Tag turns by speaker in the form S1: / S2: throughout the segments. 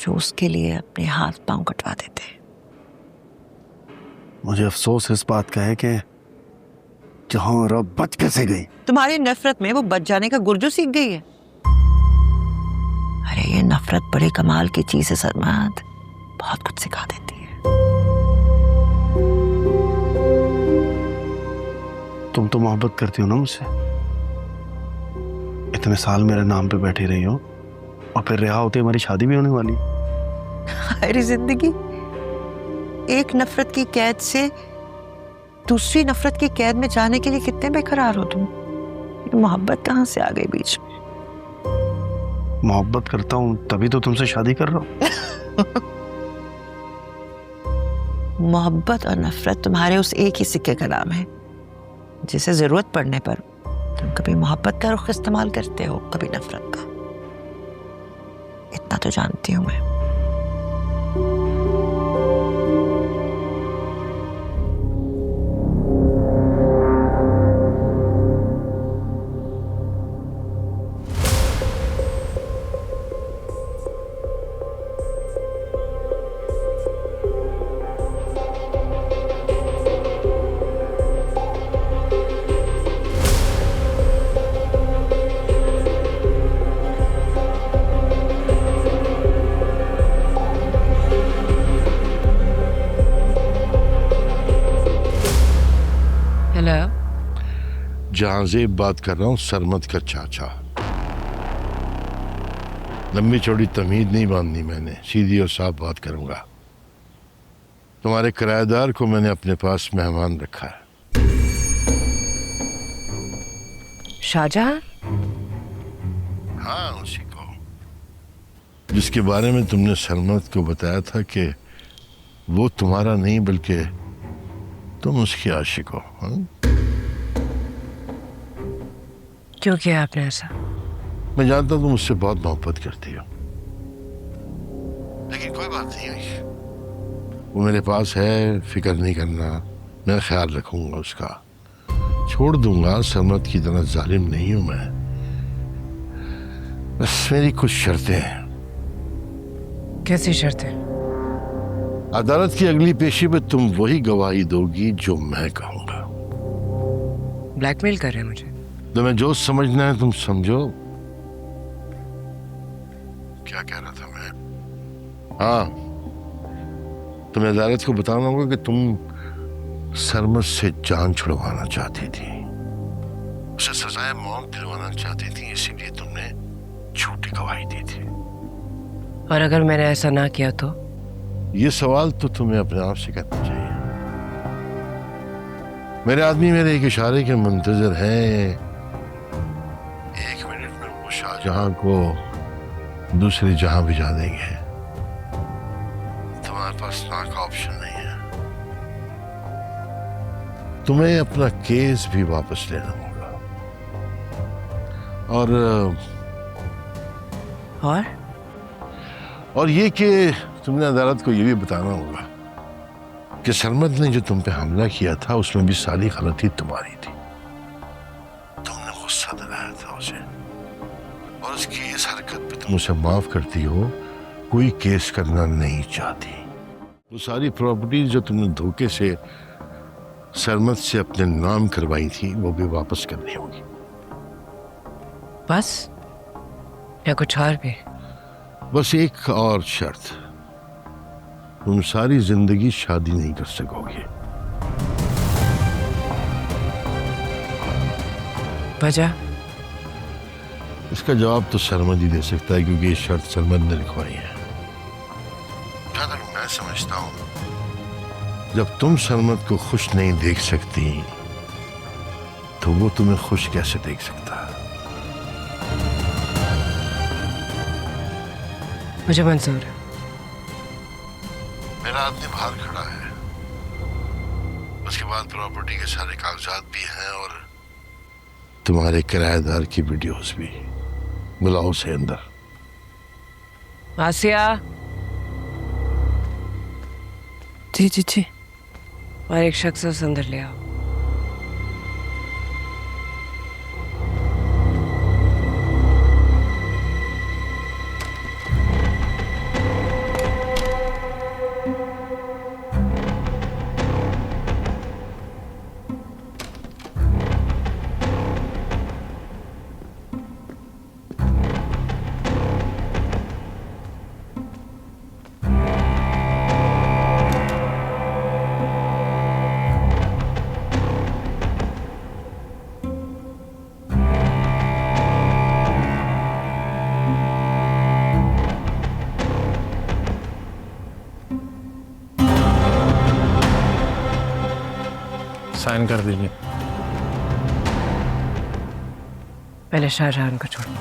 S1: जो उसके लिए अपने हाथ पांव कटवा देते हैं।
S2: मुझे अफसोस इस बात का है कि जहां रब बच कैसे गई।
S1: तुम्हारी नफरत में वो बच जाने का गुर्जो सीख गई है। अरे ये नफरत बड़े कमाल की चीज है सरमद, बहुत कुछ सिखा देती है।
S2: तुम तो मोहब्बत करती हो ना मुझसे, इतने साल मेरे नाम पे बैठी रही हो और फिर रिहा होते हमारी शादी भी होने वाली।
S1: अरे जिंदगी, एक नफरत की कैद से दूसरी नफरत की कैद में जाने के लिए कितने बेकरार हो तुम। ये मोहब्बत कहां से आ गई बीच में?
S2: मोहब्बत करता हूं तभी तो तुमसे शादी कर रहा हूं।
S1: मोहब्बत और नफरत तुम्हारे उस एक ही सिक्के का नाम है, जिसे जरूरत पड़ने पर तुम कभी मोहब्बत का रुख इस्तेमाल करते हो, कभी नफरत का। इतना तो जानती हूं मैं।
S3: हेलो,
S4: जहांजेब बात कर रहा हूँ, सरमद का चाचा। लंबी चौड़ी तमीज नहीं बांधनी मैंने, सीधी और साफ बात करूंगा। तुम्हारे किराएदार को मैंने अपने पास मेहमान रखा है।
S3: शाहजहां?
S4: हाँ, उसी को, जिसके बारे में तुमने सरमद को बताया था कि वो तुम्हारा नहीं बल्कि तुम उसकी आशिक हो। हाँ?
S3: क्यों किया आपने ऐसा?
S4: मैं जानता हूं तुम मुझसे बहुत मोहब्बत करती हो, लेकिन कोई बात नहीं हुई। वो मेरे पास है, फिक्र नहीं करना, मैं ख्याल रखूंगा उसका, छोड़ दूंगा। सरमद की तरह जालिम नहीं हूं मैं। बस मेरी कुछ शर्तें हैं।
S3: कैसी शर्तें?
S4: अदालत की अगली पेशी में तुम वही गवाही दोगी जो मैं कहूंगा।
S3: ब्लैकमेल कर रहे हैं मुझे?
S4: तुम्हें जो समझना है तुम समझो। क्या कह रहा था मैं? हाँ, तुम्हें अदालत को बताना होगा कि तुम सरमद से जान छुड़वाना चाहती थी, उसे सजाए मौत दिलवाना चाहती थी, इसीलिए तुमने झूठी गवाही दी थी।
S3: और अगर मैंने ऐसा ना किया तो?
S4: ये सवाल तो तुम्हें अपने आप से करना चाहिए। मेरे आदमी मेरे एक इशारे के मुंतजर हैं। 1 मिनट में वो शाहजहां को दूसरी जहां भिजा देंगे। तुम्हारे पास ना का ऑप्शन नहीं है। तुम्हें अपना केस भी वापस लेना होगा। और ये कि तुमने अदालत को ये भी बताना होगा कि सरमद ने जो तुम पे हमला किया था उसमें भी सारी गलती तुम्हारी थी। तुमने गुस्सा दिलाया था उसे, और उसकी इस हरकत पे तुम उसे माफ करती हो, कोई केस करना नहीं चाहती। वो सारी प्रॉपर्टीज जो तुमने धोखे से सरमद से अपने नाम करवाई थी वो भी वापस करनी होगी।
S3: बस या कुछ और भी?
S4: बस एक और शर्त, तुम सारी जिंदगी शादी नहीं कर सकोगे।
S3: वजह?
S4: इसका जवाब तो सरमद ही दे सकता है, क्योंकि ये शर्त सरमद ने लिखवाई है। जहां तक मैं समझता हूं, जब तुम सरमद को खुश नहीं देख सकती तो वो तुम्हें खुश कैसे देख सकता है?
S3: मुझे मंजूर है।
S4: मेरा आदमी बाहर खड़ा है, उसके बाद प्रॉपर्टी के सारे कागजात भी हैं और तुम्हारे किराएदार की वीडियोस भी। बुलाओ उसे अंदर।
S3: आसिया।
S1: जी जी जी।
S3: और एक शख्स उस अंदर ले आओ।
S5: साइन कर दीजिए।
S3: पहले शाहजहान को छोड़ो।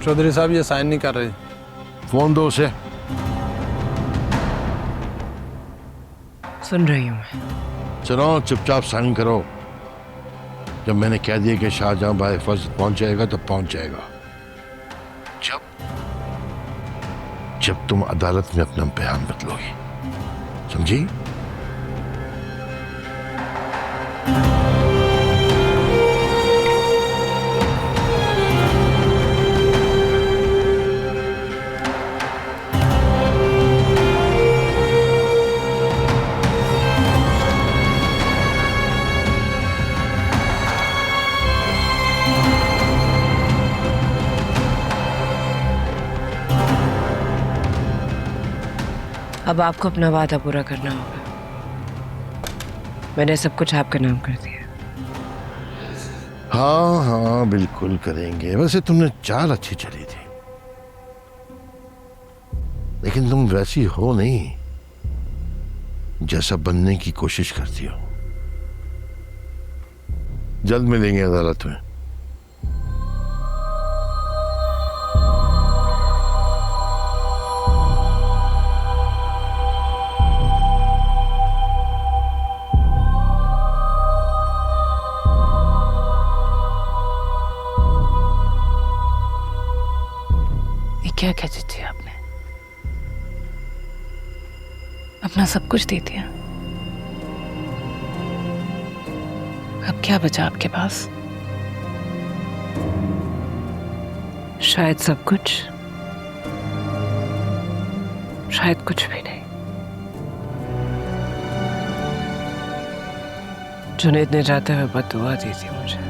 S5: चौधरी साहब ये साइन नहीं कर रहे।
S4: फोन दो उसे।
S3: सुन रही हूँ मैं।
S4: चलो चुपचाप साइन करो। जब मैंने कह दिया कि शाहजहां भाई फर्ज पहुंच जाएगा तो पहुंच जाएगा। जब तुम अदालत में अपना बयान बदलोगी, समझी?
S3: अब आपको अपना वादा पूरा करना होगा। मैंने सब कुछ आपके नाम कर दिया।
S4: हाँ हाँ बिल्कुल करेंगे। वैसे तुमने चाल अच्छी चली थी, लेकिन तुम वैसी हो नहीं जैसा बनने की कोशिश करती हो। जल्द मिलेंगे अदालत में।
S6: क्या कह दी थी आपने? अपना सब कुछ दे दिया। अब क्या बचा आपके पास?
S3: शायद सब कुछ, शायद कुछ भी नहीं। जुनैद ने जाते हुए बददुआ दी थी मुझे।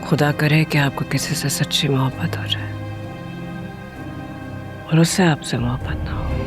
S3: खुदा करे कि आपको किसी से सच्ची मोहब्बत हो जाए और उससे आपसे मोहब्बत ना हो।